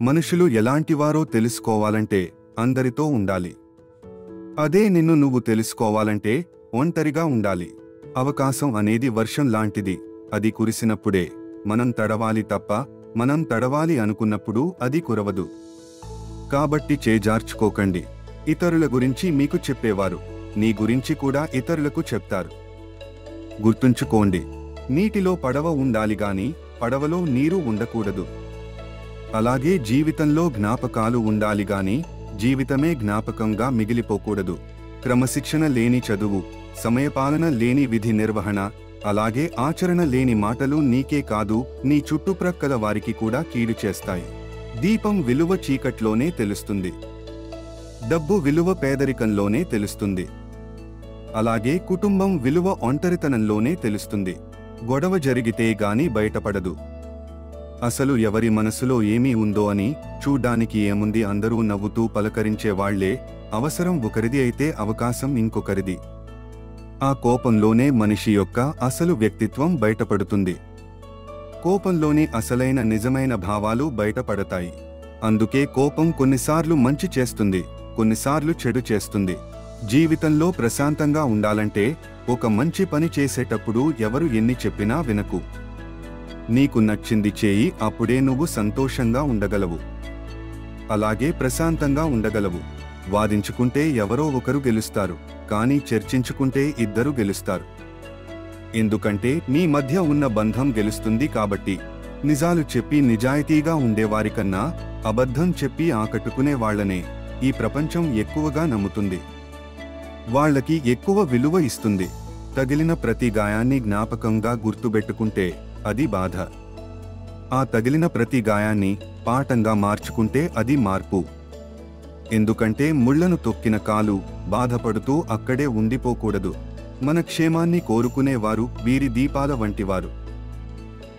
మనుషులు ఎలాంటివారో తెలుసుకోవాలంటే అందరితో ఉండాలి. అదే నిన్ను నువ్వు తెలుసుకోవాలంటే ఒంటరిగా ఉండాలి. అవకాశం అనేది వర్షం లాంటిది. అది కురిసినప్పుడే మనం తడవాలి తప్ప మనం తడవాలి అనుకున్నప్పుడు అది కురవదు. కాబట్టి చేజార్చుకోకండి. ఇతరుల గురించి మీకు చెప్పేవారు నీ గురించి కూడా ఇతరులకు చెప్తారు. గుర్తుంచుకోండి, నీటిలో పడవ ఉండాలి గాని పడవలో నీరు ఉండకూడదు. అలాగే జీవితంలో జ్ఞాపకాలు ఉండాలి గాని జీవితమే జ్ఞాపకంగా మిగిలిపోకూడదు. క్రమశిక్షణ లేని చదువు, సమయపాలన లేని విధి నిర్వహణ, అలాగే ఆచరణ లేని మాటలు నీకే కాదు నీ చుట్టుప్రక్కల వారికి కూడా కీడు చేస్తాయి. దీపం విలువ చీకట్లోనే తెలుస్తుంది. డబ్బు విలువ పేదరికంలోనే తెలుస్తుంది. అలాగే కుటుంబం విలువ ఒంటరితనంలోనే తెలుస్తుంది. గొడవ జరిగితే గాని బయటపడదు. అసలు ఎవరి మనసులో ఏమీ ఉందో అని చూడ్డానికి ఏముంది, అందరూ నవ్వుతూ పలకరించే వాళ్లే. అవసరం ఒకరిది అయితే అవకాశం ఇంకొకరిది. ఆ కోపంలోనే మనిషి యొక్క అసలు వ్యక్తిత్వం బయటపడుతుంది. కోపంలోని అసలైన నిజమైన భావాలు బయటపడతాయి. అందుకే కోపం కొన్నిసార్లు మంచి చేస్తుంది, కొన్నిసార్లు చెడు చేస్తుంది. జీవితంలో ప్రశాంతంగా ఉండాలంటే ఒక మంచి పని చేసేటప్పుడు ఎవరు ఎన్ని చెప్పినా వినకు. నీకు నచ్చింది చేయి, అప్పుడే నువ్వు సంతోషంగా ఉండగలవు. అలాగే ప్రశాంతంగా ఉండగలవు. వాదించుకుంటే ఎవరో ఒకరు గెలుస్తారు, కానీ చర్చించుకుంటే ఇద్దరు గెలుస్తారు. ఎందుకంటే మీ మధ్య ఉన్న బంధం గెలుస్తుంది కాబట్టి. నిజాలు చెప్పి నిజాయితీగా ఉండేవారికన్నా అబద్ధం చెప్పి ఆకట్టుకునే వాళ్లనే ఈ ప్రపంచం ఎక్కువగా నమ్ముతుంది. వాళ్లకి ఎక్కువ విలువ ఇస్తుంది. తగిలిన ప్రతి గాయాన్ని జ్ఞాపకంగా గుర్తుపెట్టుకుంటే అది బాధ. ఆ తగిలిన ప్రతి గాయాన్ని పాఠంగా మార్చుకుంటే అది మార్పు. ఎందుకంటే ముళ్లను తొక్కిన కాలు బాధపడుతూ అక్కడే ఉండిపోకూడదు. మన క్షేమాన్ని కోరుకునేవారు వీరి దీపాల వంటివారు.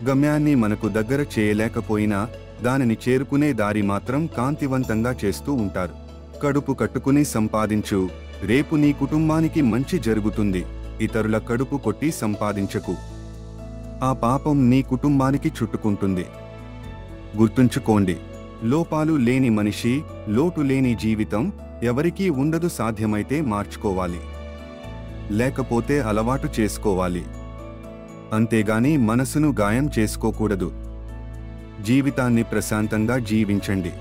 గమ్యాన్ని మనకు దగ్గర చేయలేకపోయినా దానిని చేరుకునే దారి మాత్రం కాంతివంతంగా చేస్తూ ఉంటారు. కడుపు కట్టుకుని సంపాదించు, రేపు నీ కుటుంబానికి మంచి జరుగుతుంది. ఇతరుల కడుపు కొట్టి సంపాదించకు, ఆ పాపం నీ కుటుంబానికి చుట్టుకుంటుంది. గుర్తుంచుకోండి, లోపాలు లేని మనిషి, లోటు లేని జీవితం ఎవరికీ ఉండదు. సాధ్యమైతే మార్చుకోవాలి, లేకపోతే అలవాటు చేసుకోవాలి. అంతేగాని మనసును గాయం చేసుకోకూడదు. జీవితాన్ని ప్రశాంతంగా జీవించండి.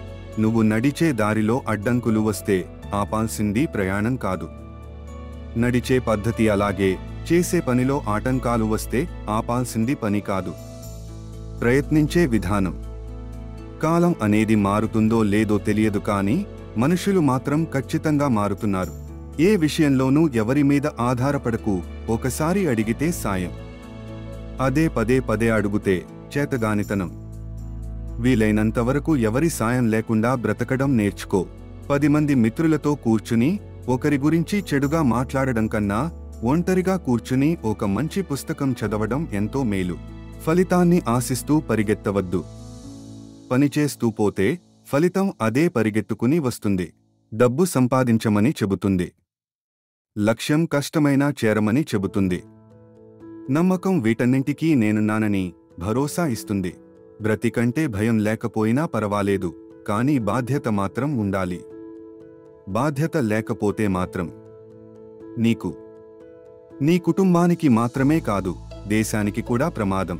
నువ్వు నడిచే దారిలో అడ్డంకులు వస్తే ఆపాల్సింది ప్రయాణం కాదు. నడిచే పద్ధతి అలాగే, చేసే పనిలో ఆటంకాలు వస్తే ఆపాల్సింది పని కాదు, ప్రయత్నించే విధానం. కాలం అనేది మారుతుందో లేదో తెలియదు, కానీ మనుషులు మాత్రం ఖచ్చితంగా మారుతున్నారు. ఏ విషయంలోనూ ఎవరి మీద ఆధారపడకు. ఒకసారి అడిగితే సాయం, అదే పదే పదే అడుగుతే చేతగానితనం. వీలైనంతవరకు ఎవరి సాయం లేకుండా బ్రతకడం నేర్చుకో. 10 మంది మిత్రులతో కూర్చుని ఒకరి గురించి చెడుగా మాట్లాడడం కన్నా ఒంటరిగా కూర్చుని ఒక మంచి పుస్తకం చదవడం ఎంతో మేలు. ఫలితాన్ని ఆశిస్తూ పరిగెత్తవద్దు. పనిచేస్తూ పోతే ఫలితం అదే పరిగెత్తుకుని వస్తుంది. డబ్బు సంపాదించమని చెబుతుంది, లక్ష్యం కష్టమైనా చేరమని చెబుతుంది. నమ్మకం వీటన్నింటికీ నేనున్నానని భరోసా ఇస్తుంది. బ్రతికంటే భయం లేకపోయినా పర్వాలేదు, కానీ బాధ్యత మాత్రం ఉండాలి. బాధ్యత లేకపోతే మాత్రం నీకు, నీ కుటుంబానికి మాత్రమే కాదు, దేశానికి కూడా ప్రమాదం.